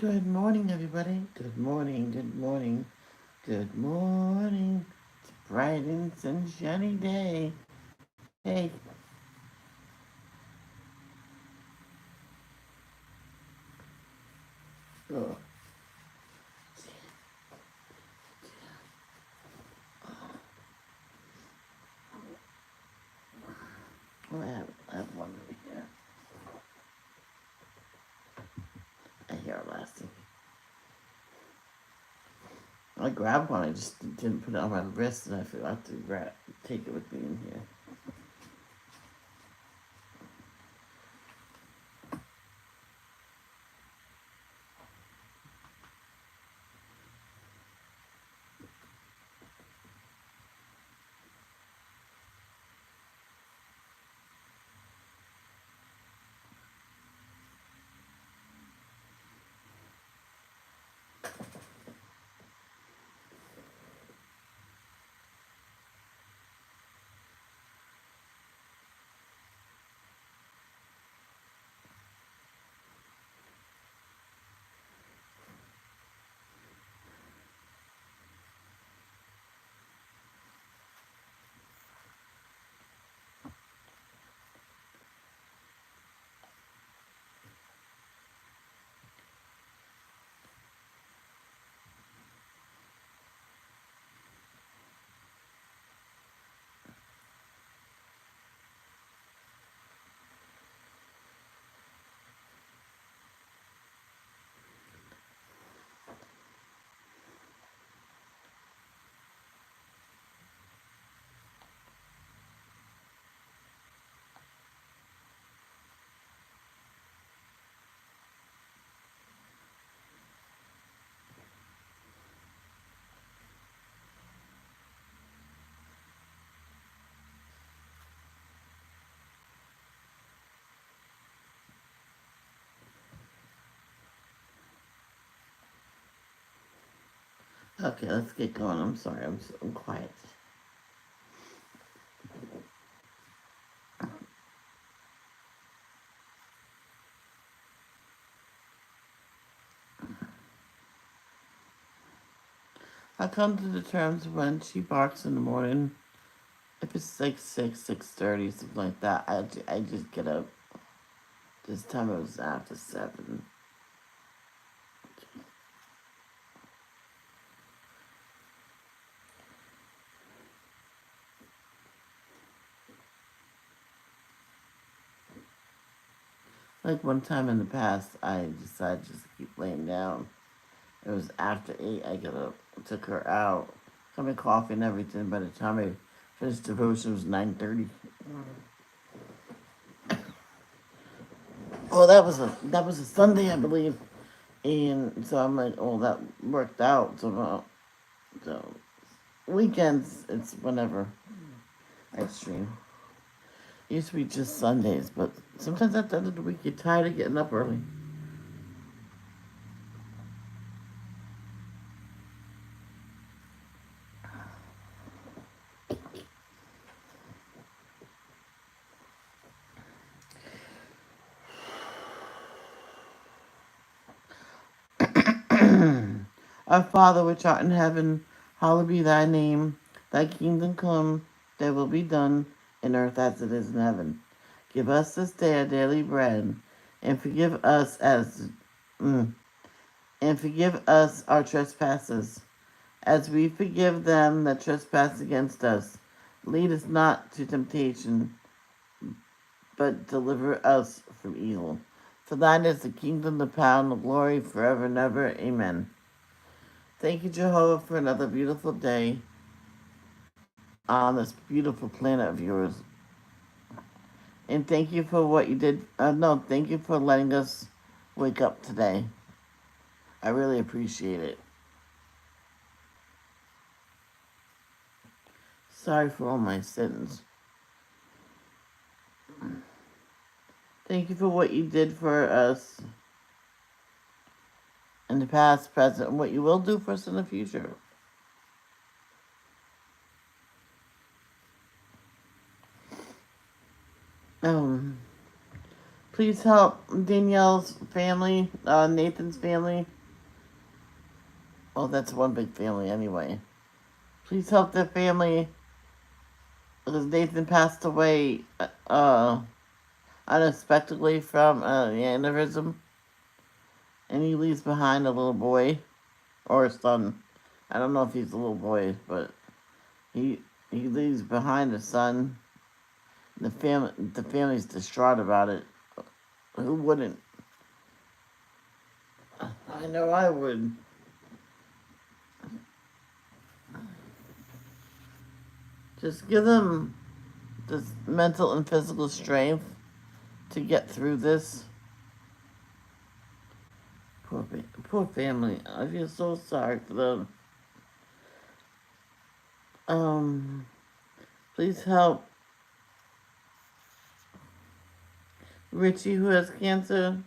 Good morning, everybody. Good morning, good morning, good morning. It's a bright and sunshiny day. Hey, oh, I have one over here. I hear it lasting. I grabbed one, I just didn't put it on my wrist, and I forgot to take it with me in here. Okay, let's get going. I'm sorry, I'm quiet. I come to the terms when she barks in the morning. If it's like 6:30, something like that, I just get up. This time it was after 7. Like one time in the past, I decided just to keep laying down. It was after 8, I got up, took her out, got me coffee and everything. By the time I finished devotion, it was 9:30. Oh, that was a Sunday, I believe. And so I'm like, oh, that worked out. So weekends, it's whenever I stream. It used to be just Sundays, but sometimes at the end of the week, you're tired of getting up early. Our Father which art in heaven, hallowed be thy name. Thy kingdom come, thy will be done, in earth as it is in heaven. Give us this day our daily bread, and forgive us and forgive us our trespasses, as we forgive them that trespass against us. Lead us not to temptation, but deliver us from evil. For thine is the kingdom, the power, and the glory, forever and ever. Amen. Thank you, Jehovah, for another beautiful day on this beautiful planet of yours. And thank you for what you did. Thank you for letting us wake up today. I really appreciate it. Sorry for all my sins. Thank you for what you did for us in the past, present, and what you will do for us in the future. Um, Please help Danielle's family, Nathan's family, Oh, that's one big family anyway. Please help their family because Nathan passed away unexpectedly from an aneurysm, and he leaves behind a little boy or a son. I don't know if he's a little boy, but he leaves behind a son. The family's distraught about it. Who wouldn't? I know I would. Just give them this mental and physical strength to get through this. Poor family. I feel so sorry for them. Please help Richie, who has cancer.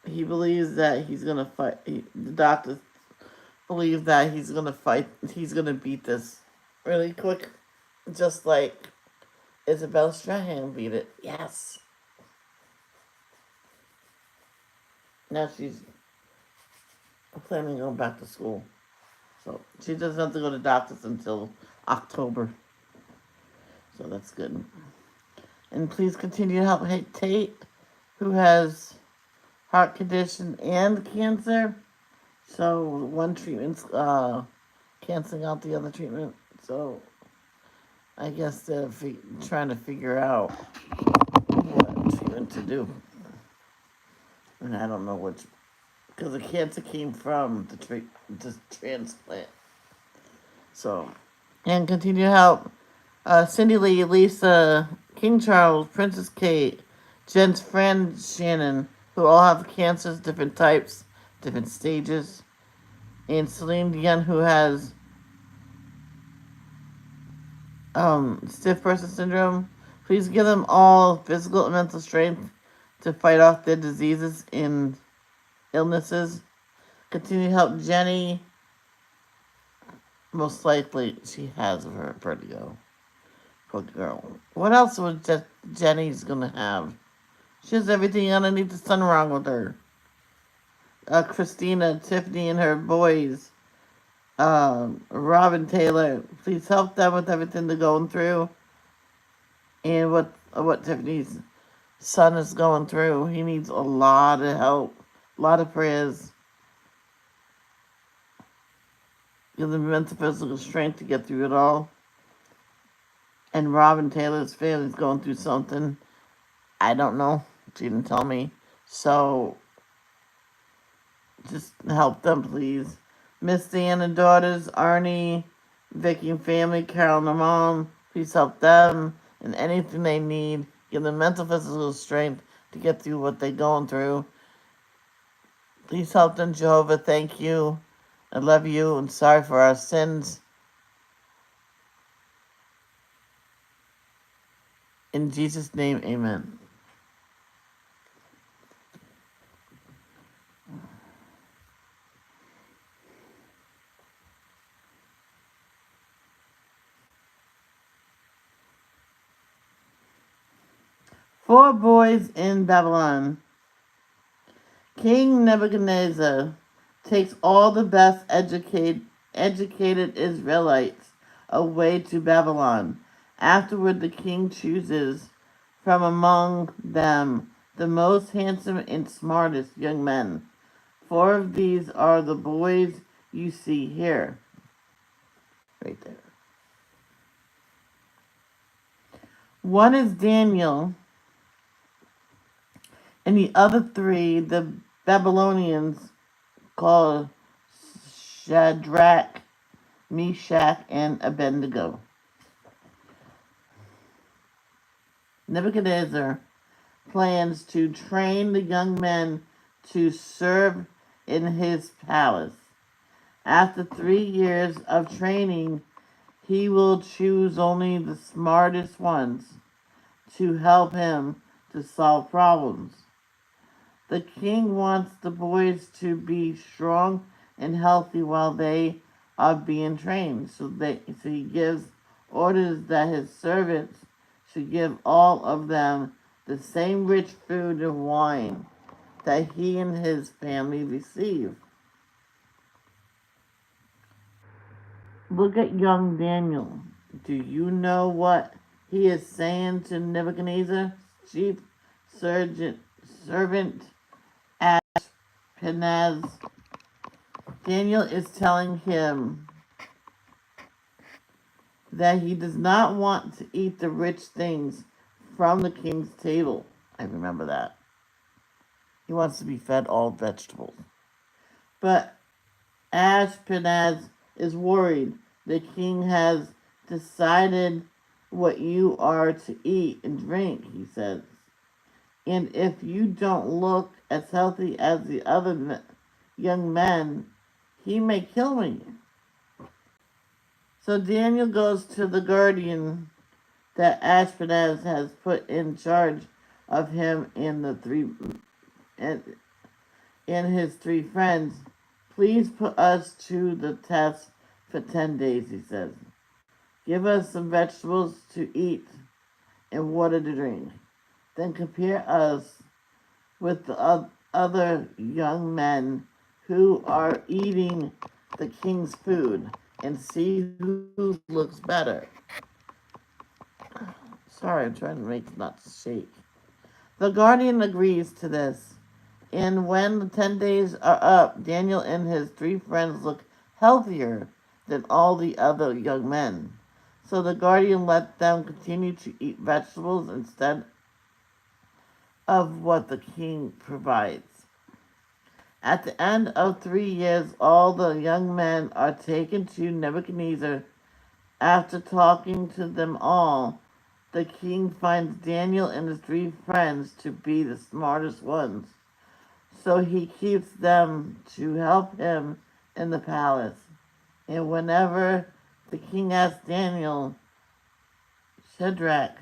He believes that he's gonna fight. The doctors believe that he's gonna fight. He's gonna beat this really quick, just like Isabel Strahan beat it. Yes. Now she's planning on going back to school. So she doesn't have to go to doctors until October. So that's good. And please continue to help Tate, who has heart condition and cancer. So one treatment's canceling out the other treatment. So I guess they're trying to figure out what treatment to do. And I don't know which, because the cancer came from the transplant. So, and continue to help Cindy Lee, Lisa, King Charles, Princess Kate, Jen's friend Shannon, who all have cancers, different types, different stages, and Celine Dion, who has stiff person syndrome. Please give them all physical and mental strength to fight off their diseases and illnesses. Continue to help Jenny. Most likely, she has her vertigo. Poor girl. What else was Jenny's gonna have? She has everything underneath the sun wrong with her. Christina, Tiffany, and her boys. Robin Taylor. Please help them with everything they're going through. And what Tiffany's son is going through. He needs a lot of help. A lot of prayers. Give them mental physical strength to get through it all. And Robin Taylor's family's going through something. I don't know. She didn't tell me. So, just help them, please. Miss Dan and daughters, Arnie, Vicky and family, Carol and her mom. Please help them and anything they need. Give them mental, physical strength to get through what they're going through. Please help them, Jehovah. Thank you. I love you and sorry for our sins. In Jesus' name, amen. Four boys in Babylon. King Nebuchadnezzar takes all the best educated Israelites away to Babylon. Afterward, the king chooses from among them the most handsome and smartest young men. Four of these are the boys you see here. Right there. One is Daniel, and the other three, the Babylonians, called Shadrach, Meshach, and Abednego. Nebuchadnezzar plans to train the young men to serve in his palace. After 3 years of training, he will choose only the smartest ones to help him to solve problems. The king wants the boys to be strong and healthy while they are being trained. So he gives orders that his servants should give all of them the same rich food and wine that he and his family receive. Look at young Daniel. Do you know what he is saying to Nebuchadnezzar, chief servant Ashpenaz? Daniel is telling him that he does not want to eat the rich things from the king's table. I remember that. He wants to be fed all vegetables. But Ashpenaz is worried. The king has decided what you are to eat and drink, he says. And if you don't look as healthy as the other young men, he may kill me. So Daniel goes to the guardian that Ashpenaz has put in charge of him and his three friends. Please put us to the test for 10 days, he says. Give us some vegetables to eat and water to drink. Then compare us with the other young men who are eating the king's food and see who looks better. Sorry, I'm trying to make it not shake. The guardian agrees to this, and when the 10 days are up, Daniel and his three friends look healthier than all the other young men. So the guardian let them continue to eat vegetables instead of what the king provides. At the end of 3 years, all the young men are taken to Nebuchadnezzar. After talking to them all, the king finds Daniel and his three friends to be the smartest ones. So he keeps them to help him in the palace. And whenever the king asks Daniel, Shadrach,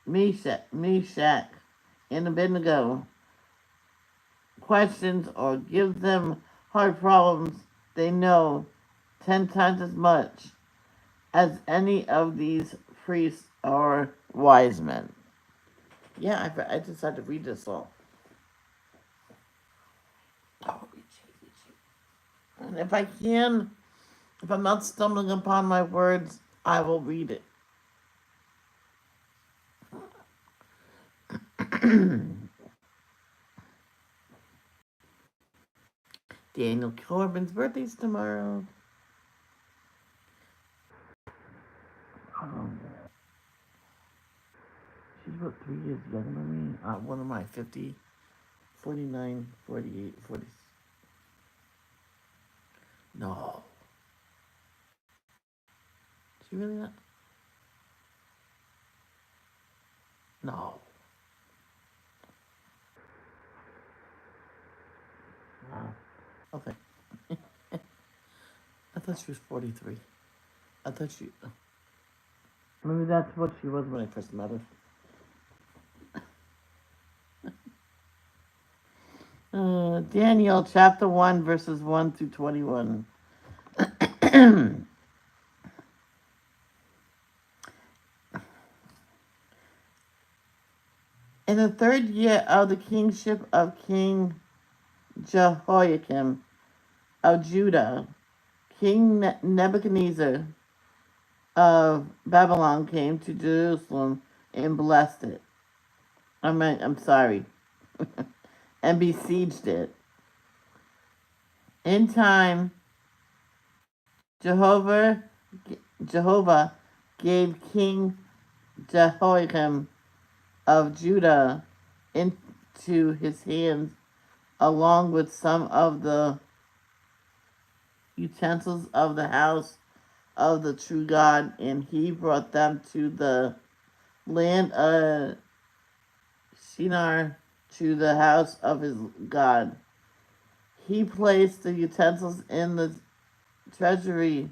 Meshach, and Abednego questions or gives them hard problems, they know 10 times as much as any of these priests or wise men. Yeah, I just had to read this all. Oh, and if I'm not stumbling upon my words, I will read it. Daniel Corbin's birthday's tomorrow. She's about 3 years younger than me. What am I, 50, 49, 48, 40. No. She really not? No. Wow. Okay. I thought she was 43. I thought she... Maybe that's what she was when I first met her. Daniel chapter 1 verses 1 through 21. In the 3rd year of the kingship of King Jehoiakim of Judah, King Nebuchadnezzar of Babylon came to Jerusalem and blessed it. I'm sorry. And besieged it. In time, Jehovah gave King Jehoiakim of Judah into his hands, along with some of the utensils of the house of the true God, and he brought them to the land of Shinar, to the house of his God. He placed the utensils in the treasury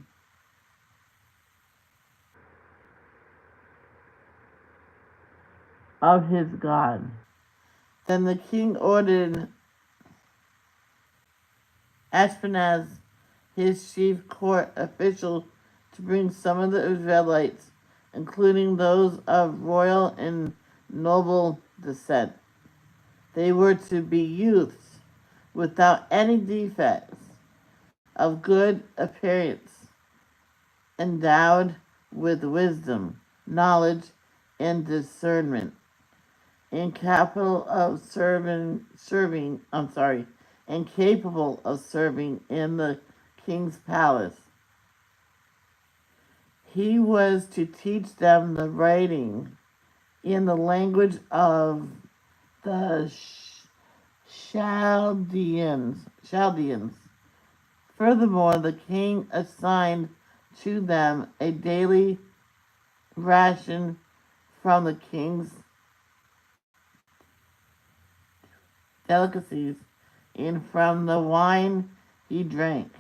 of his God. Then the king ordered Ashpenaz, his chief court official, to bring some of the Israelites, including those of royal and noble descent. They were to be youths without any defects, of good appearance, endowed with wisdom, knowledge, and discernment, and capable of and capable of serving in the king's palace. He was to teach them the writing in the language of the Chaldeans. Furthermore, the king assigned to them a daily ration from the king's delicacies and from the wine he drank.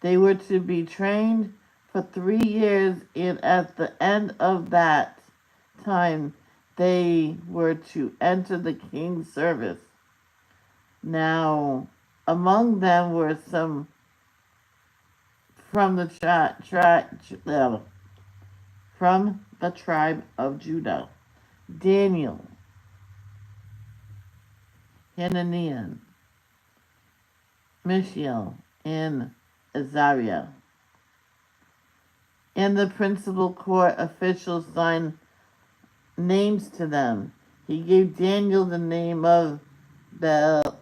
They were to be trained for 3 years, and at the end of that time they were to enter the king's service. Now, among them were some from the tribe of Judah: Daniel, Hananiah, Mishael, and Azariah. And the principal court officials signed names to them. He gave Daniel the name of Belteshazzar,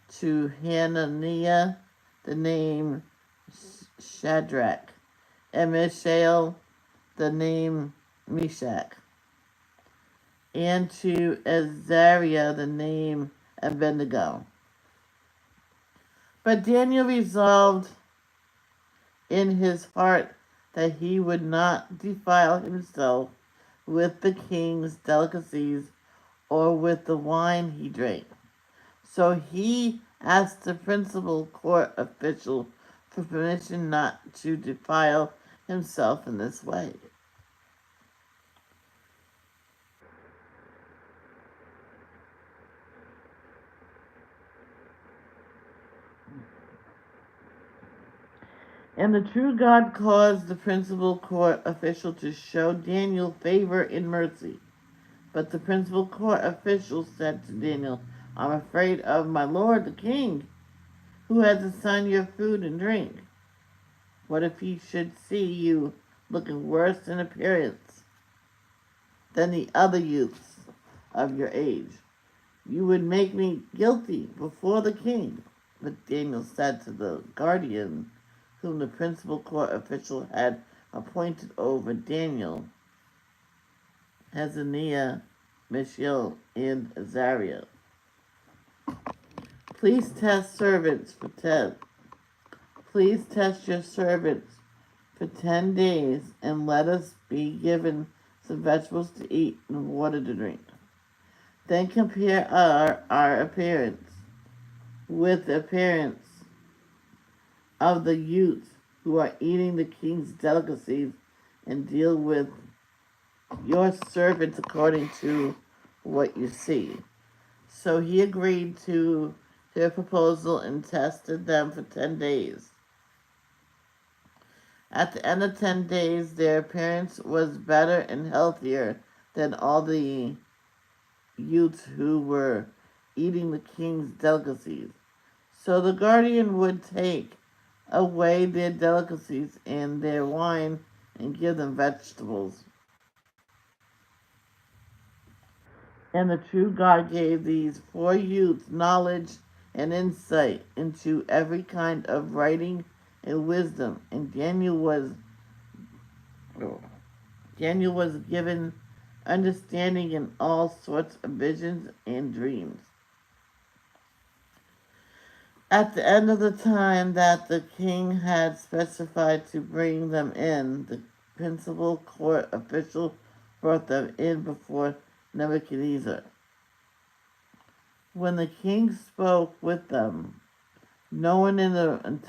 to Hananiah the name Shadrach, and Mishael the name Meshach, and to Azariah the name Abednego. But Daniel resolved in his heart that he would not defile himself with the king's delicacies or with the wine he drank. So he asked the principal court official for permission not to defile himself in this way. And the true God caused the principal court official to show Daniel favor and mercy. But the principal court official said to Daniel, "I'm afraid of my lord the king, who has assigned your food and drink. What if he should see you looking worse in appearance than the other youths of your age? You would make me guilty before the king." But Daniel said to the guardian, whom the principal court official had appointed over Daniel, Hananiah, Mishael, and Azariah, Please test your servants for 10 days, and let us be given some vegetables to eat and water to drink. Then compare our appearance with the appearance of the youths who are eating the king's delicacies, and deal with your servants according to what you see. So he agreed to their proposal and tested them for 10 days. At the end of 10 days, their appearance was better and healthier than all the youths who were eating the king's delicacies. So the guardian would take away their delicacies and their wine and give them vegetables. And the true God gave these 4 youths knowledge and insight into every kind of writing and wisdom, and Daniel was given understanding in all sorts of visions and dreams. At the end of the time that the king had specified to bring them in, the principal court official brought them in before Nebuchadnezzar. When the king spoke with them, no one in the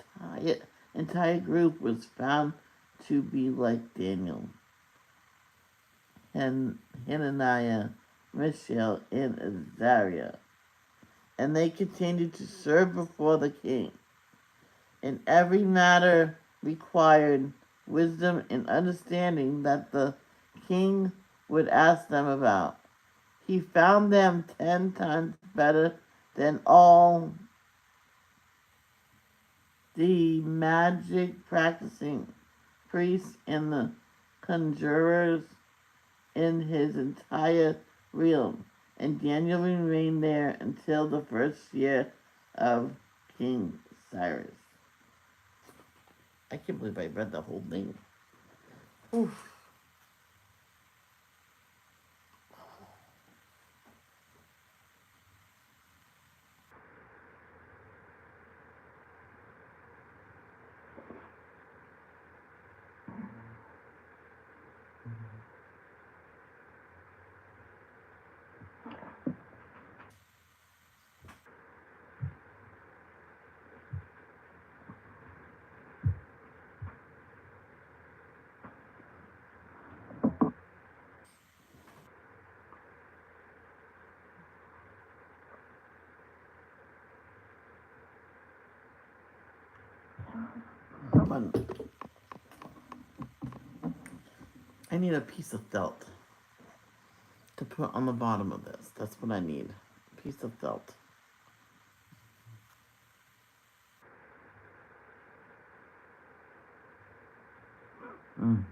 entire group was found to be like Daniel and Hananiah, Mishael, and Azariah. And they continued to serve before the king. In every matter required wisdom and understanding that the king would ask them about. He found them 10 times better than all the magic practicing priests and the conjurers in his entire realm, and Daniel remained there until the first year of King Cyrus. I can't believe I read the whole thing. Oof. Someone, I need a piece of felt to put on the bottom of this. That's what I need. A piece of felt. Mm.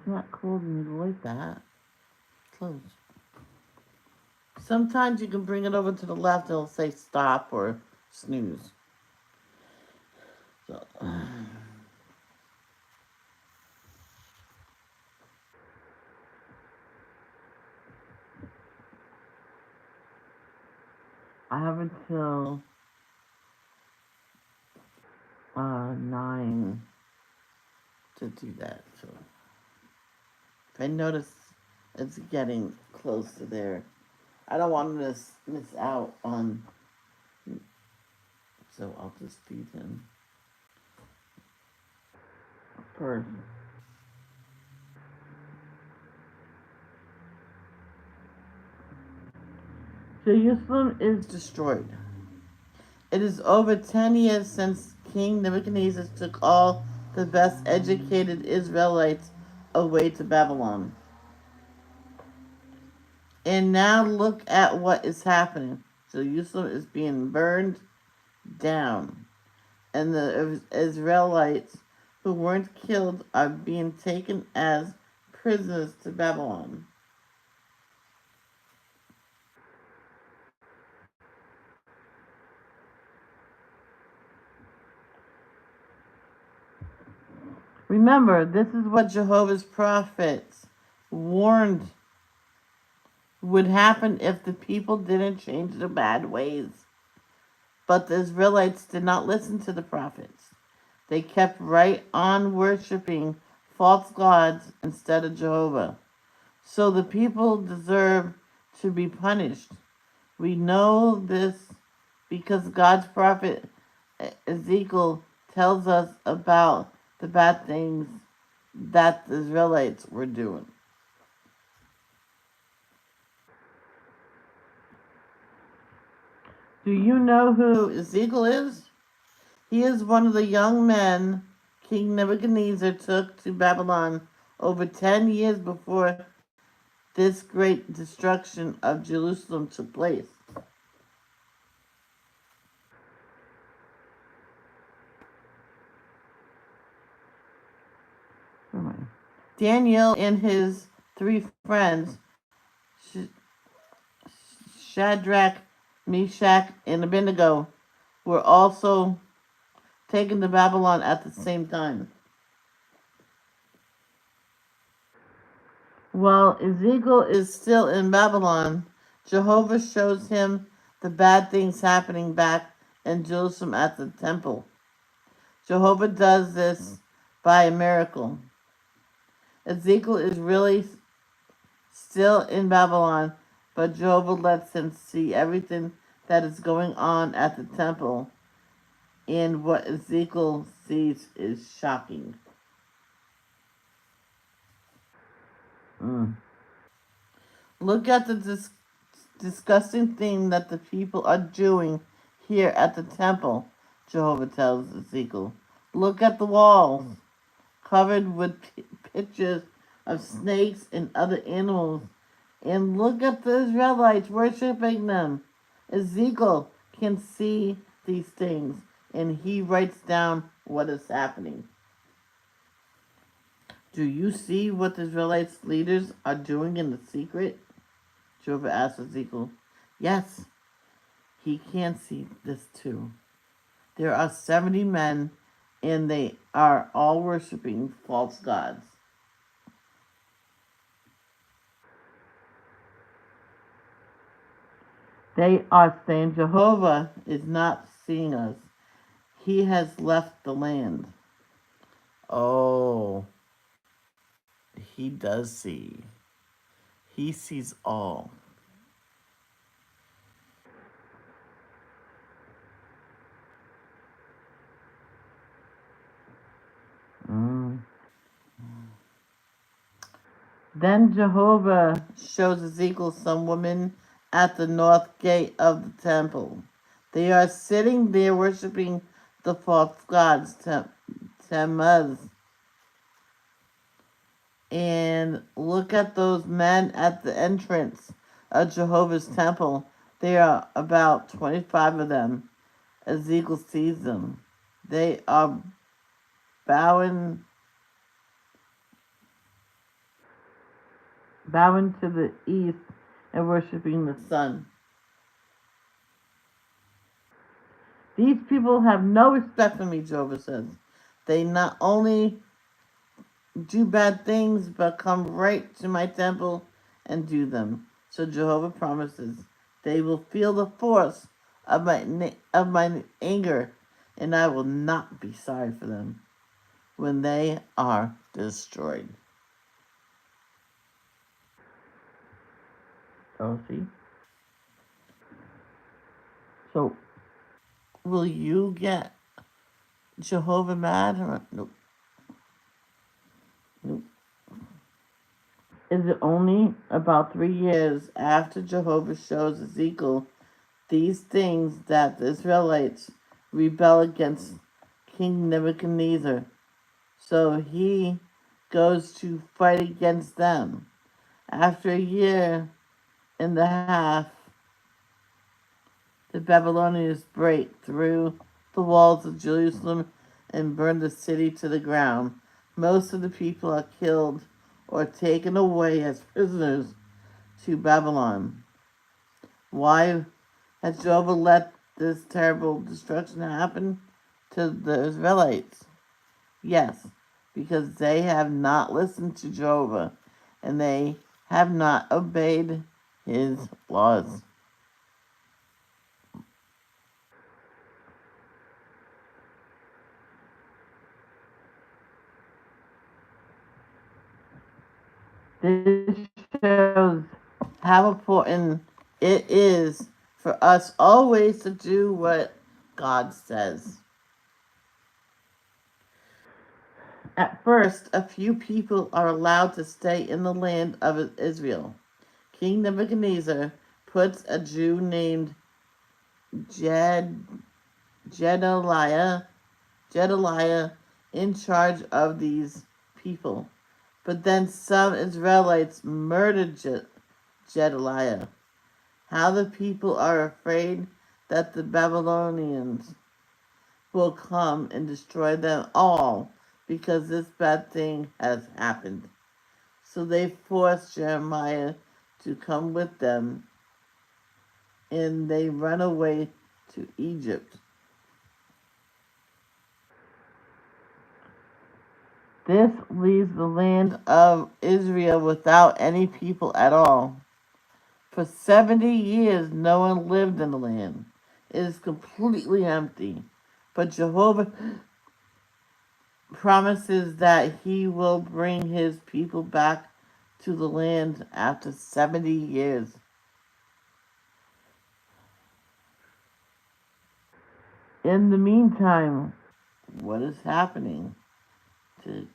It's not cold when you light that. It's closed. Sometimes you can bring it over to the left, it'll say stop or snooze. So, I have until 9 to do that. So if I notice it's getting close to there, I don't want to miss out on. So I'll just feed him first. Jerusalem is destroyed. It is over 10 years since King Nebuchadnezzar took all the best educated Israelites away to Babylon. And now look at what is happening. Jerusalem is being burned down, and the Israelites who weren't killed are being taken as prisoners to Babylon. Remember, this is what Jehovah's prophets warned would happen if the people didn't change their bad ways. But the Israelites did not listen to the prophets. They kept right on worshiping false gods instead of Jehovah. So the people deserve to be punished. We know this because God's prophet Ezekiel tells us about the bad things that the Israelites were doing. Do you know who Ezekiel is? He is one of the young men King Nebuchadnezzar took to Babylon over 10 years before this great destruction of Jerusalem took place. Daniel and his 3 friends, Shadrach, Meshach, and Abednego, were also taken to Babylon at the same time. While Ezekiel is still in Babylon, Jehovah shows him the bad things happening back in Jerusalem at the temple. Jehovah does this by a miracle. Ezekiel is really still in Babylon, but Jehovah lets him see everything that is going on at the temple, and what Ezekiel sees is shocking. Look at the disgusting thing that the people are doing here at the temple, Jehovah tells Ezekiel. Look at the walls, covered with pictures of snakes and other animals, and look at the Israelites worshiping them. Ezekiel can see these things, and he writes down what is happening. Do you see what the Israelites leaders are doing in the secret? Jehovah asked Ezekiel. Yes, he can see this too. There are 70 men, and they are all worshiping false gods. They are saying Jehovah is not seeing us. He has left the land. Oh, he does see. He sees all. Mm. Then Jehovah shows Ezekiel some women at the north gate of the temple. They are sitting there worshiping the false gods, Tammuz. And look at those men at the entrance of Jehovah's temple. There are about 25 of them. Ezekiel sees them. They are bowing to the east and worshiping the sun. These people have no respect for me, Jehovah says. They not only do bad things, but come right to my temple and do them. So Jehovah promises they will feel the force of my anger, and I will not be sorry for them when they are destroyed. Oh, see? So, will you get Jehovah mad? Nope. Nope. Is it only about 3 years after Jehovah shows Ezekiel these things that the Israelites rebel against King Nebuchadnezzar? So he goes to fight against them. After a year and a half, the Babylonians break through the walls of Jerusalem and burn the city to the ground. Most of the people are killed or taken away as prisoners to Babylon. Why has Jehovah let this terrible destruction happen to the Israelites? Yes, because they have not listened to Jehovah and they have not obeyed his laws. This shows how important it is for us always to do what God says. At first, a few people are allowed to stay in the land of Israel. King Nebuchadnezzar puts a Jew named Jed, Jedaliah, Jedaliah in charge of these people. But then some Israelites murdered Jedaliah. How the people are afraid that the Babylonians will come and destroy them all because this bad thing has happened. So they force Jeremiah to come with them, and they run away to Egypt. This leaves the land of Israel without any people at all. For 70 years, no one lived in the land. It is completely empty. But Jehovah promises that he will bring his people back to the land after 70 years. In the meantime, what is happening to,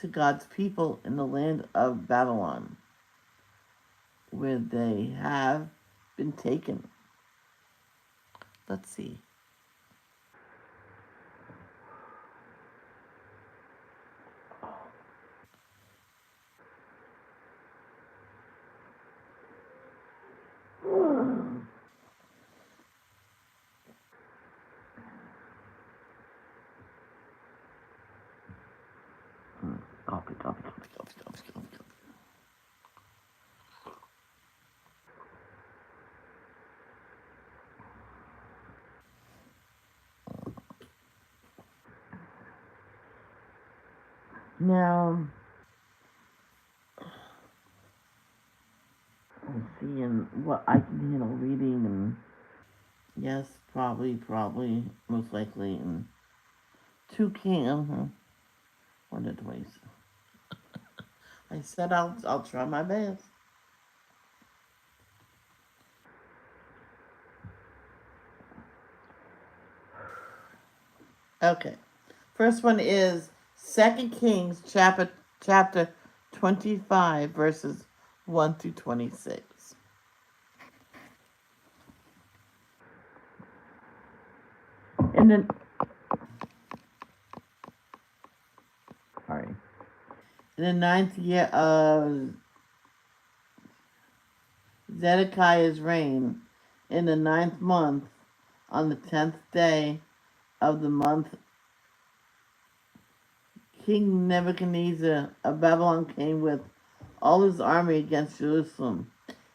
to God's people in the land of Babylon, where they have been taken? Let's see. Copy. Now, I'm seeing what I can handle reading, and yes, probably, most likely, and 2 Kings, one or twice. I said I'll try my best. Okay, first one is 2 Kings chapter 25 verses 1 through 26. In the in the 9th year of Zedekiah's reign, in the 9th month, on the 10th day of the month, King Nebuchadnezzar of Babylon came with all his army against Jerusalem.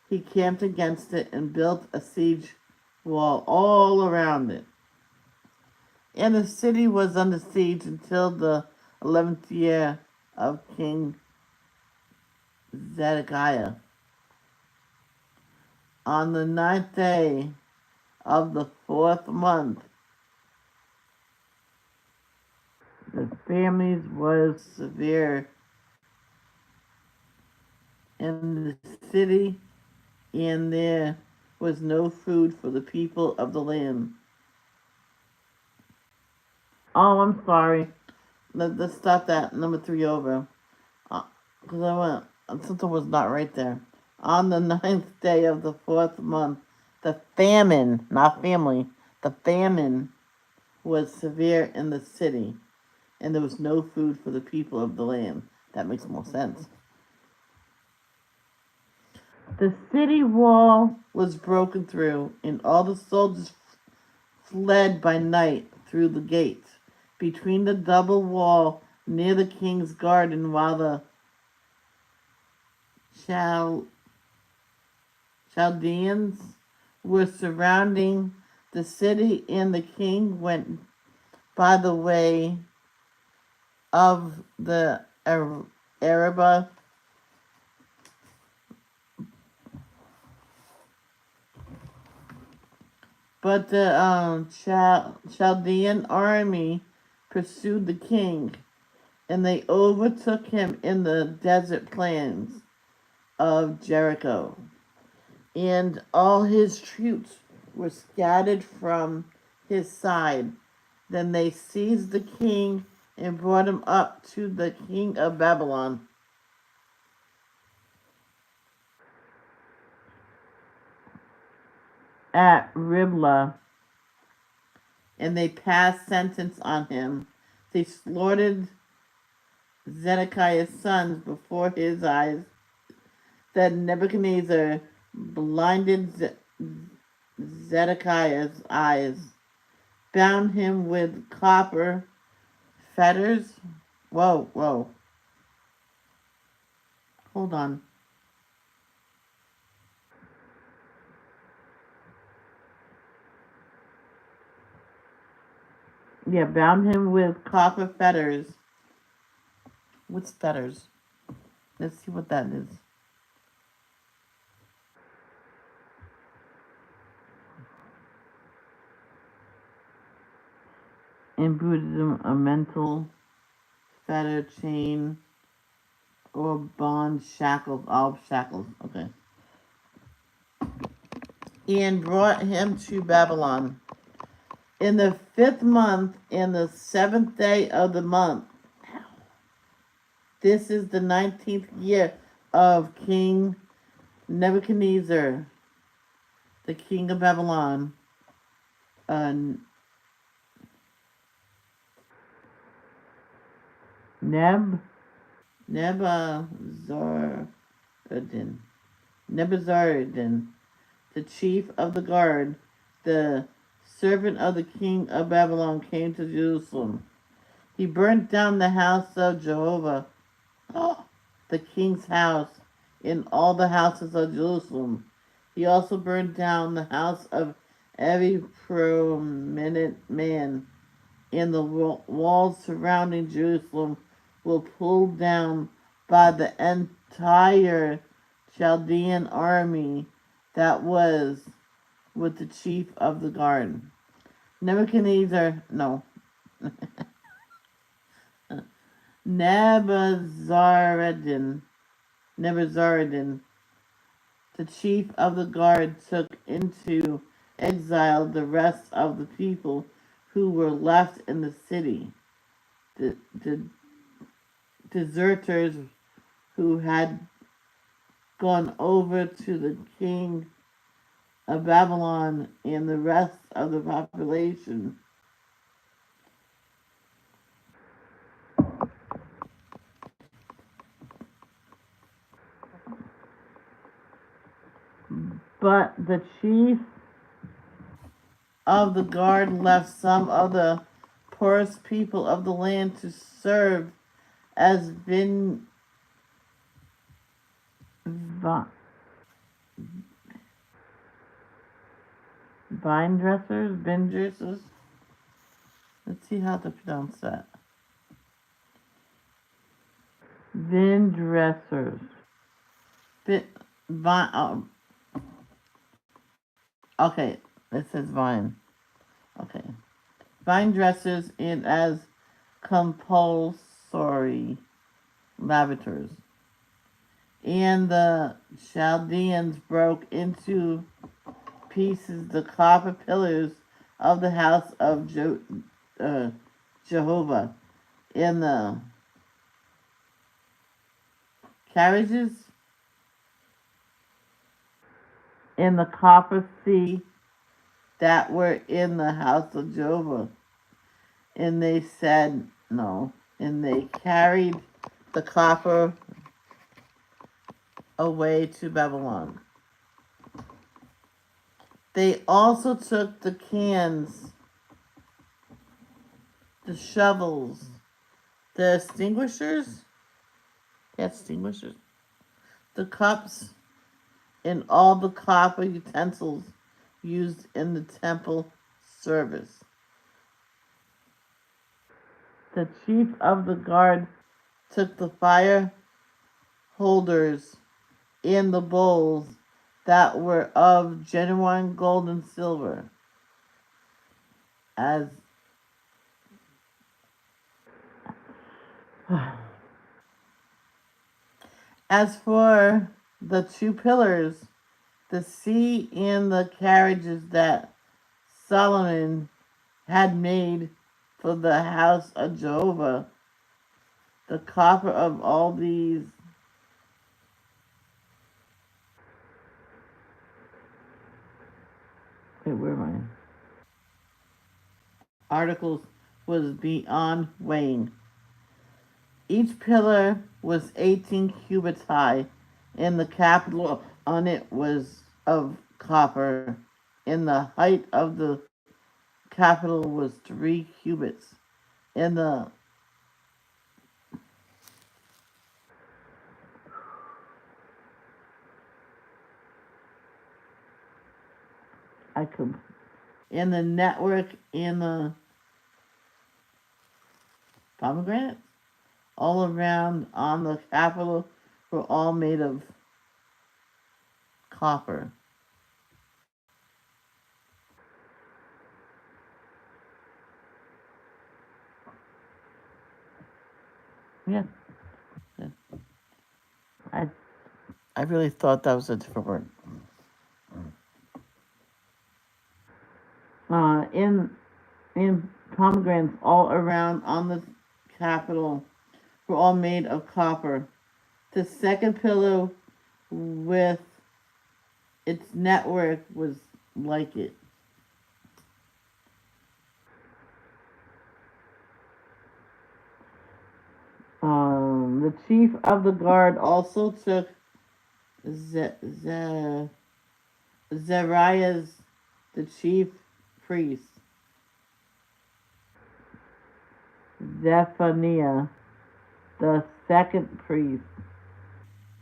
He camped against it and built a siege wall all around it. And the city was under siege until the 11th year of King Zedekiah. On the 9th day of the 4th month, the famine was severe in the city, and there was no food for the people of the land. Oh, I'm sorry. Let's start that number 3 over. Because something was not right there. On the 9th day of the 4th month, the famine, not family, the famine was severe in the city, and there was no food for the people of the land. That makes more sense. The city wall was broken through, and all the soldiers fled by night through the gates between the double wall near the king's garden, while the Chaldeans were surrounding the city, and the king went by the way of the Arabah. But the Chaldean army pursued the king, and they overtook him in the desert plains of Jericho. And all his troops were scattered from his side. Then they seized the king and brought him up to the king of Babylon. At Riblah, and they passed sentence on him. They slaughtered Zedekiah's sons before his eyes. Then Nebuchadnezzar blinded Zedekiah's eyes, bound him with copper fetters. Whoa. Hold on. Yeah, bound him with copper fetters with fetters. Let's see what that is. In Buddhism, a mental fetter, chain, or bond, shackles, all shackles. Okay. And brought him to Babylon. In the 5th month, in the 7th day of the month, this is the 19th year of King Nebuchadnezzar, the king of Babylon. Uh, Nebuchadnezzar, Nebuzaradan, the chief of the guard, the servant of the king of Babylon, came to Jerusalem. He burnt down the house of Jehovah, the king's house, and all the houses of Jerusalem. He also burned down the house of every prominent man, and the walls surrounding Jerusalem were pulled down by the entire Chaldean army that was with the chief of the guard. Nebuzaradan, the chief of the guard, took into exile the rest of the people who were left in the city. The deserters who had gone over to the king of Babylon and the rest of the population. But the chief of the guard left some of the poorest people of the land to serve as vine dressers. Let's see how to pronounce that. Vine dressers. Okay, it says vine. Okay. Vine dressers and as compulsory laboratories. And the Chaldeans broke into pieces the copper pillars of the house of Jehovah in the carriages in the copper sea that were in the house of Jehovah. And they said no. And they carried the copper away to Babylon. They also took the cans, the shovels, the extinguishers, the cups, and all the copper utensils used in the temple service. The chief of the guard took the fire holders and the bowls that were of genuine gold and silver. As for the 2 pillars, the sea and the carriages that Solomon had made for the house of Jehovah, the copper of all these articles was beyond weighing. Each pillar was 18 cubits high, and the capital on it was of copper, and the height of the capital was 3 cubits, and the network in the pomegranate all around on the capital were all made of copper. Yeah, yeah. I I really thought that was a different word. In pomegranates all around on the capital were all made of copper. The second pillar with its network was like it. The chief of the guard also took Zariah's, the chief priest, Zephaniah, the second priest,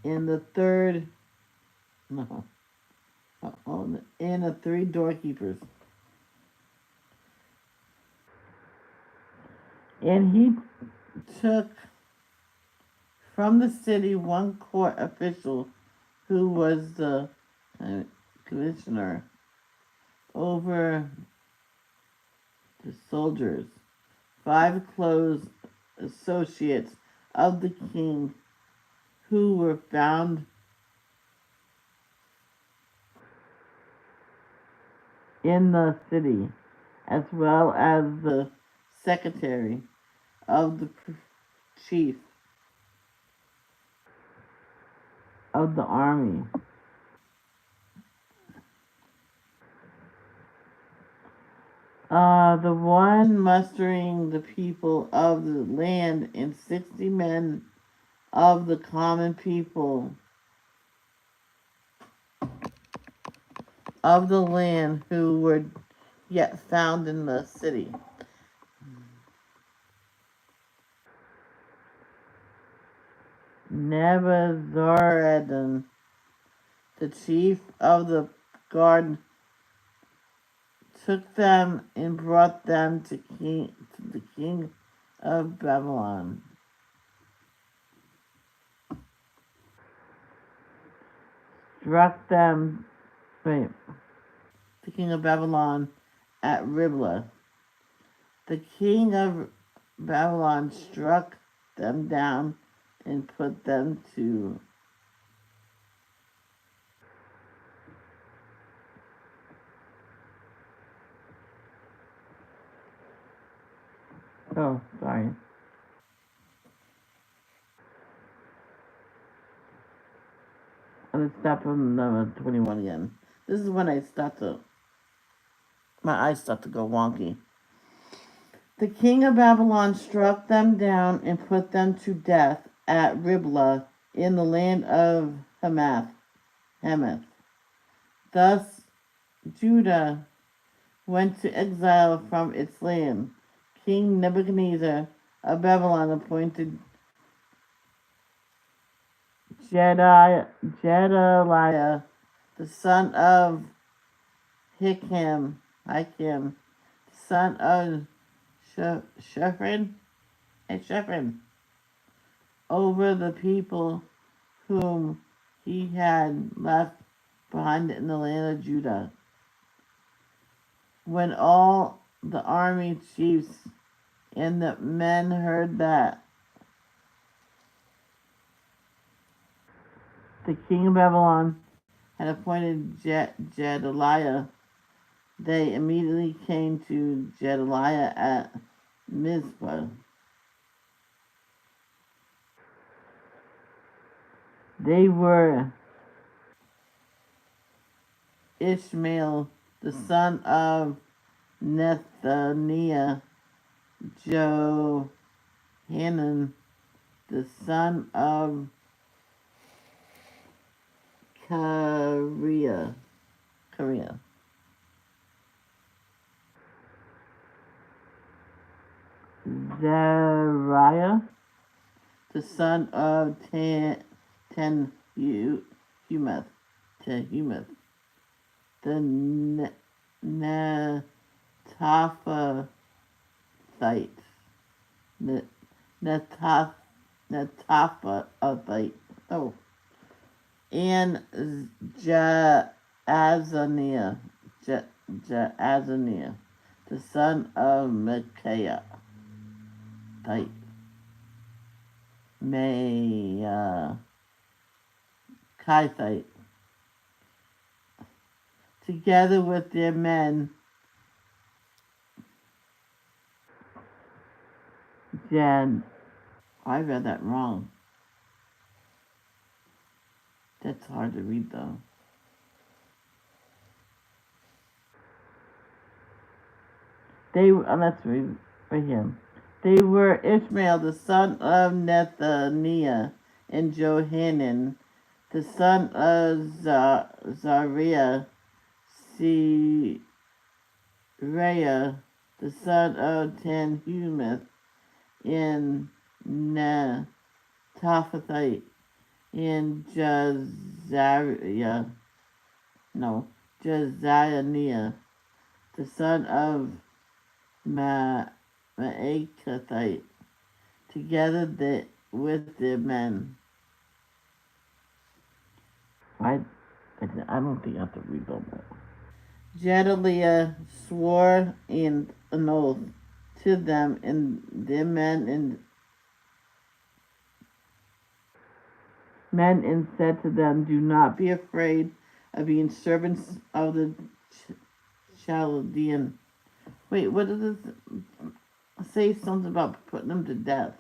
and the third, no, and the three doorkeepers. And he took from the city one court official who was the commissioner over the soldiers, five close associates of the king who were found in the city, as well as the secretary of the chief of the army. The one mustering the people of the land, and 60 men of the common people of the land who were yet found in the city. Nebuzaradan, the chief of the guard, took them and brought them to the king of Babylon. Struck them, the king of Babylon at Riblah. The king of Babylon struck them down and put them to oh, sorry. Let's stop on number 21 again. This is when my eyes start to go wonky. The king of Babylon struck them down and put them to death at Riblah in the land of Hamath. Thus Judah went to exile from its land. King Nebuchadnezzar of Babylon appointed Gedaliah, the son of Hikim, son of Shaphan, over the people whom he had left behind in the land of Judah. When all the army chiefs and the men heard that the king of Babylon had appointed Gedaliah, they immediately came to Gedaliah at Mizpah. They were Ishmael, the son of Nethaniah, Johanan, the son of Kareah, Zariah, the son of Tanhumeth, the Netophathite, Netophathite, and Jaazaniah, Jaazaniah, the son of Micaiah, Kaithite, together with their men, Jan. I read that wrong. That's hard to read though. Let's read right here. They were Ishmael, the son of Nethaniah, and Johanan, the son of Zariah, Seraiah, the son of Tanhumeth, and Netophathite, and Jazaniah, the son of Maakathite, together with their men. I don't think I have to read them all. Jedaliah swore an oath to them and their men and said to them, "Do not be afraid of being servants of the Chaldean." Wait, what does this say? Something about putting them to death.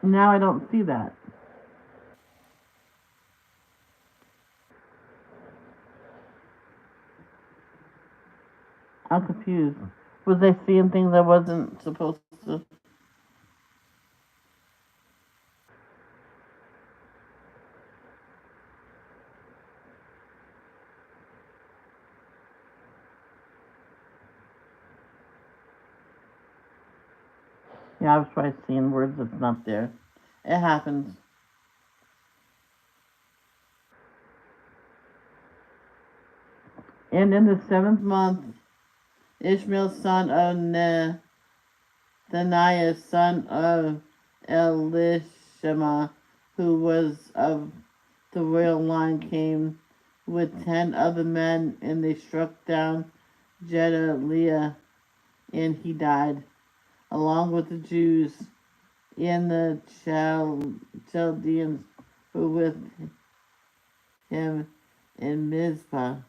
Now I don't see that. I'm confused. Was I seeing things I wasn't supposed to? Yeah, I was probably seeing words that's not there. It happens. And in the 7th month, Ishmael, son of Nethaniah, son of Elishama, who was of the royal line, came with 10 other men, and they struck down Jedaliah, and he died, along with the Jews and the Chaldeans who were with him in Mizpah.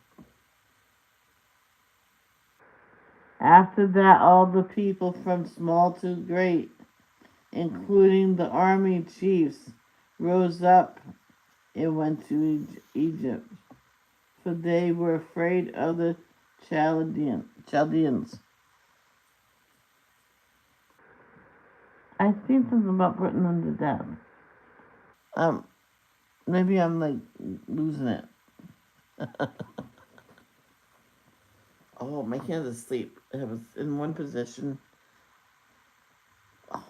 After that, all the people from small to great, including the army chiefs, rose up and went to Egypt, for they were afraid of the Chaldeans. I see something about putting them to death. Um, Maybe I'm like losing it. Oh, my hands asleep. I was in one position. Oh,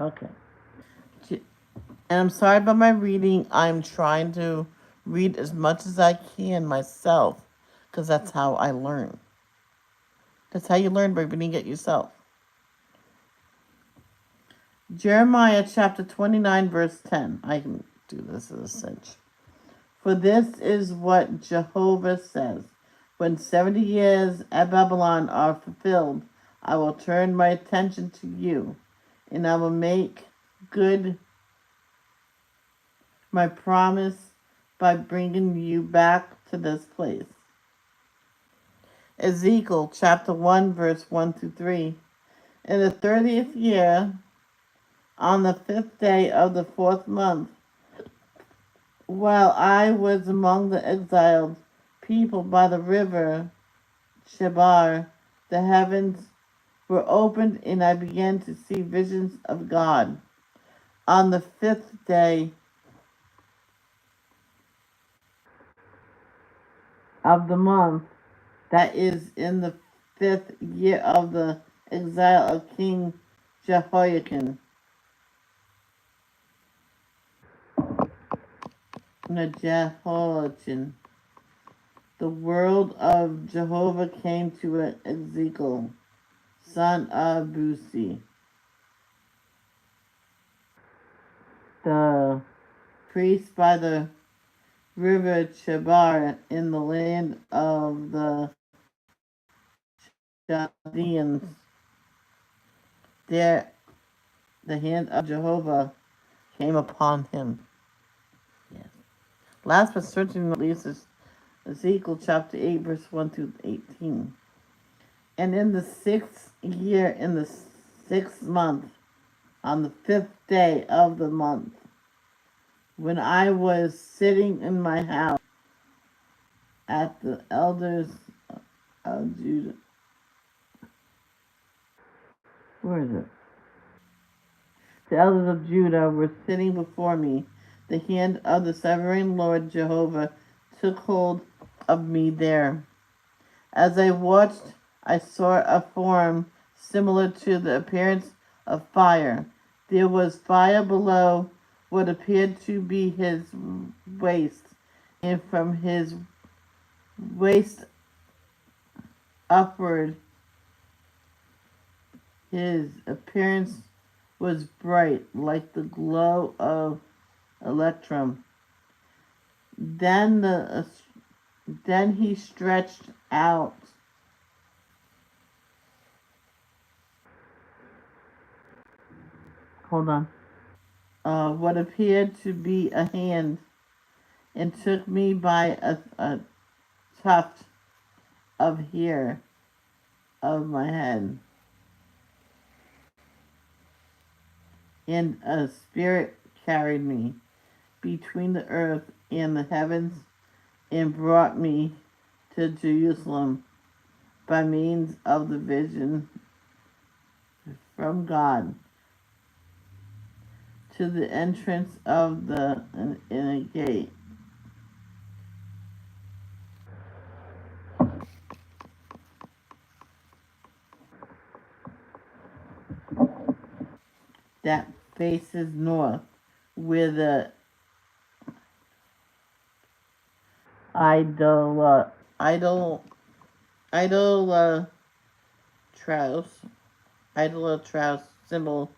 okay. And I'm sorry about my reading. I'm trying to read as much as I can myself, because that's how I learn. That's how you learn, by reading it yourself. Jeremiah chapter 29, verse 10. I can do this as a cinch. For this is what Jehovah says: when 70 years at Babylon are fulfilled, I will turn my attention to you, and I will make good my promise by bringing you back to this place. Ezekiel chapter 1, verse 1 through 3. In the 30th year, on the 5th day of the 4th month, While I was among the exiled people by the river Chebar, the heavens were opened, and I began to see visions of God. On the 5th day of the month, that is in the 5th year of the exile of King Jehoiakim, Jehoiachin, the word of Jehovah came to Ezekiel, son of Buzi, the priest by the river Chebar in the land of the Chaldeans. There the hand of Jehovah came upon him. Yes. Last but certainly not least is Ezekiel chapter 8, verse 1 through 18. And in the 6th year, in the 6th month, on the 5th day of the month, when I was sitting in my house at the elders of Judah. Where is it? The elders of Judah were sitting before me. The hand of the sovereign Lord Jehovah took hold of me there. As I watched, I saw a form similar to the appearance of fire. There was fire below what appeared to be his waist, and from his waist upward, his appearance was bright, like the glow of electrum. Then he stretched out what appeared to be a hand, and took me by a tuft of hair of my head. And a spirit carried me between the earth and the heavens, and brought me to Jerusalem by means of the vision from God, to the entrance of the inner gate. That faces north, where the idol idolatrous idolatrous symbol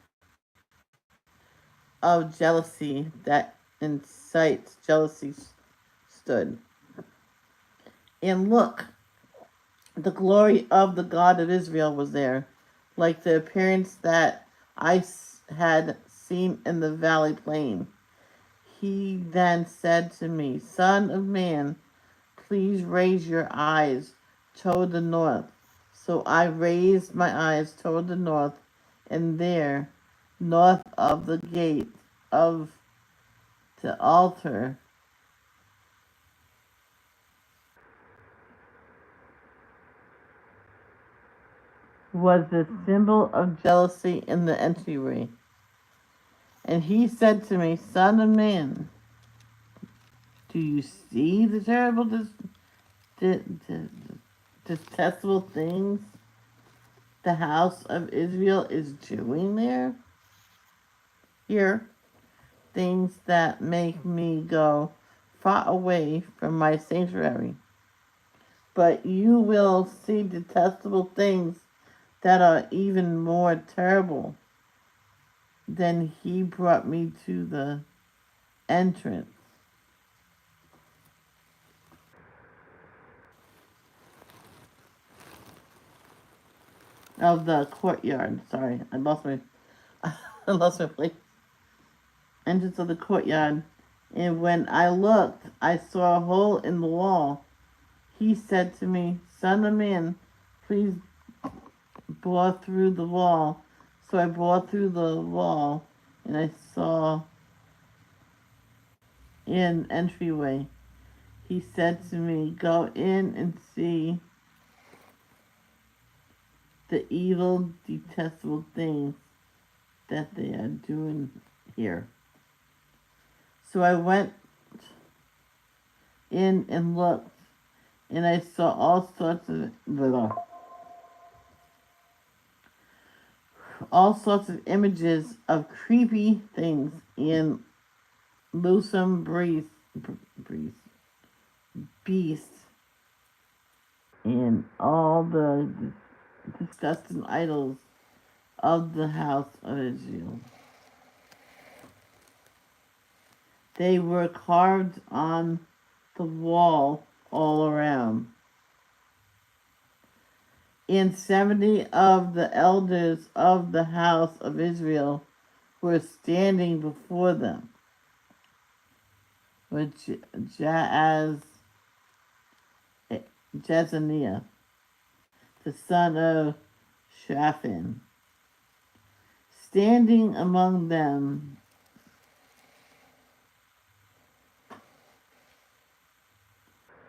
of jealousy that incites jealousy stood. And look, the glory of the God of Israel was there, like the appearance that I had seen in the valley plain. He then said to me, Son of man, please raise your eyes toward the north. So I raised my eyes toward the north, and there, north of the gate of the altar, was the symbol of jealousy in the entryway. And he said to me, Son of man, do you see the terrible, detestable things the house of Israel is doing there? Here, things that make me go far away from my sanctuary. But you will see detestable things that are even more terrible. Then he brought me to the entrance of the courtyard. Sorry, I lost my I lost my place. Entrance of the courtyard. And when I looked, I saw a hole in the wall. He said to me, Son of man, please bore through the wall. So I bore through the wall, and I saw in entryway. He said to me, "Go in and see the evil, detestable things that they are doing here." So I went in and looked, and I saw all sorts of images of creepy things and loathsome beasts, and all the disgusting idols of the house of Israel. They were carved on the wall all around. And 70 of the elders of the house of Israel were standing before them, with Jezaniah, the son of Shaphan, standing among them.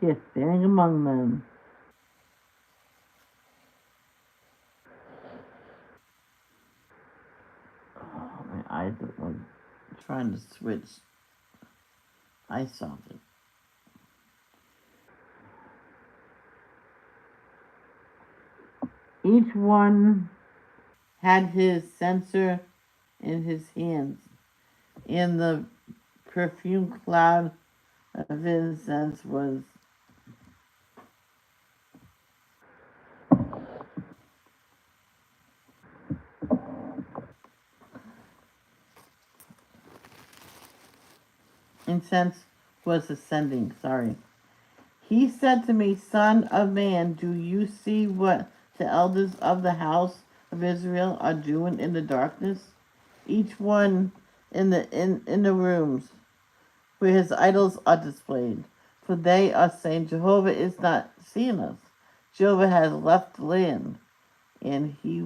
Yes, standing among them. Oh, my eyes are trying to switch eye socket. Each one had his censer in his hands, and the perfume cloud of incense was ascending. Sorry. He said to me, "Son of man, do you see what the elders of the house of Israel are doing in the darkness? Each one in the rooms where his idols are displayed. For they are saying, Jehovah is not seeing us. Jehovah has left the land, and he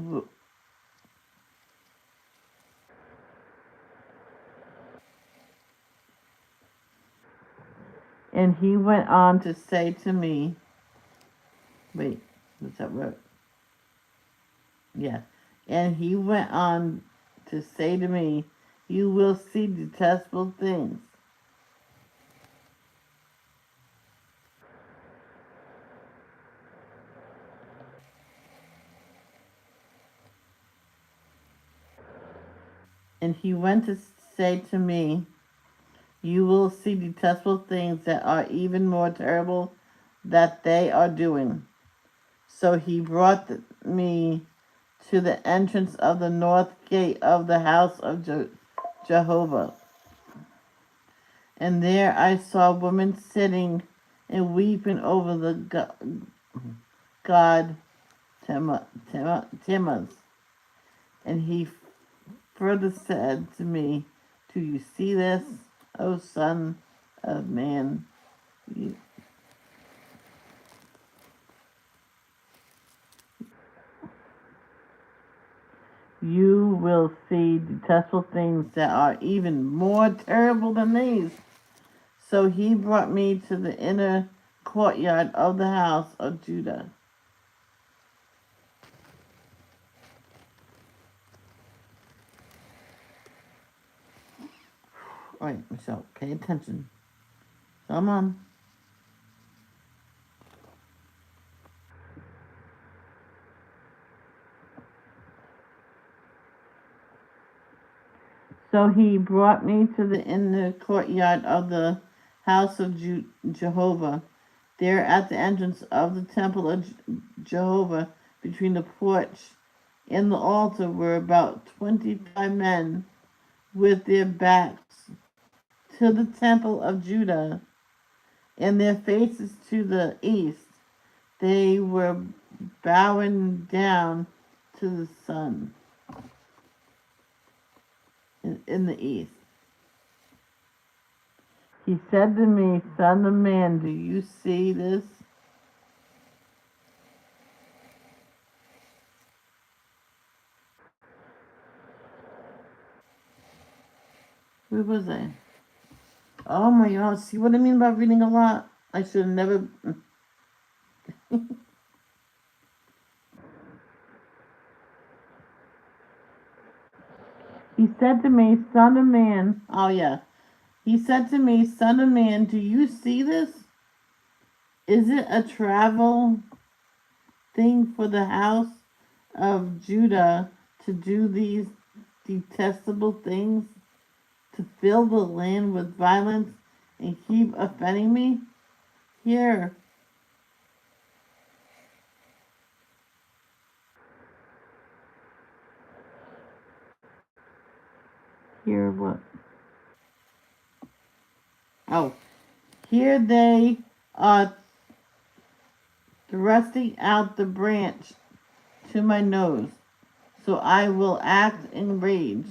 went on to say to me, wait, was that right? Yeah. And he went on to say to me, you will see detestable things. And he went to say to me, you will see detestable things that are even more terrible that they are doing. So he brought me to the entrance of the north gate of the house of Jehovah. And there I saw women sitting and weeping over the god Timmuz. And he further said to me, do you see this, O son of man? You will see detestable things that are even more terrible than these. So he brought me to the inner courtyard of the house of Judah. All right, Michelle, pay attention. Come on. So he brought me to the inner courtyard of the house of Jehovah. There at the entrance of the temple of Jehovah, between the porch and the altar, were about 25 men with their backs to the temple of Judah and their faces to the east. They were bowing down to the sun in the east. He said to me, son of man, do you see this? Where was I? Oh my God! See what I mean by reading a lot? I should have never. He said to me, "Son of man." Oh yeah. He said to me, "Son of man, do you see this? Is it a travel thing for the house of Judah to do these detestable things, to fill the land with violence and keep offending me? Here, here what? Oh, here they are thrusting out the branch to my nose, so I will act in rage.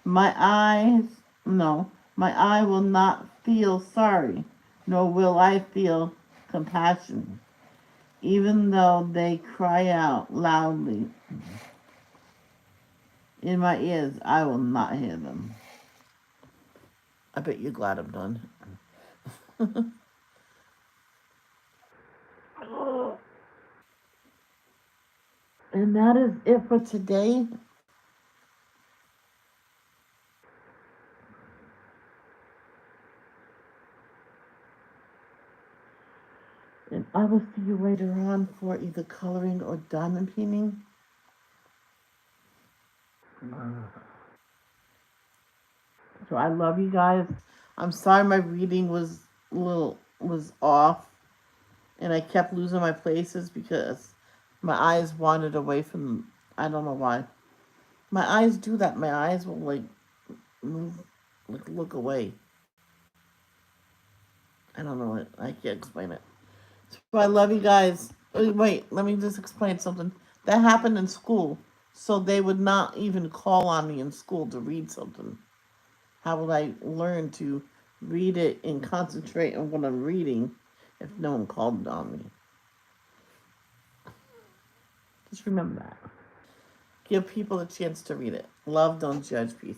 My eyes, no, my eye will not feel sorry, nor will I feel compassion, even though they cry out loudly in my ears. I will not hear them. I bet you're glad I'm done. And that is it for today. And I will see you later on for either coloring or diamond painting. So I love you guys. I'm sorry my reading was off, and I kept losing my places because my eyes wandered away from. I don't know why. My eyes do that. My eyes will like move, like look away. I don't know it. I can't explain it. So I love you guys. Wait, let me just explain something. That happened in school, so they would not even call on me in school to read something. How would I learn to read it and concentrate on what I'm reading if no one called on me? Just remember that. Give people a chance to read it. Love, don't judge. Peace.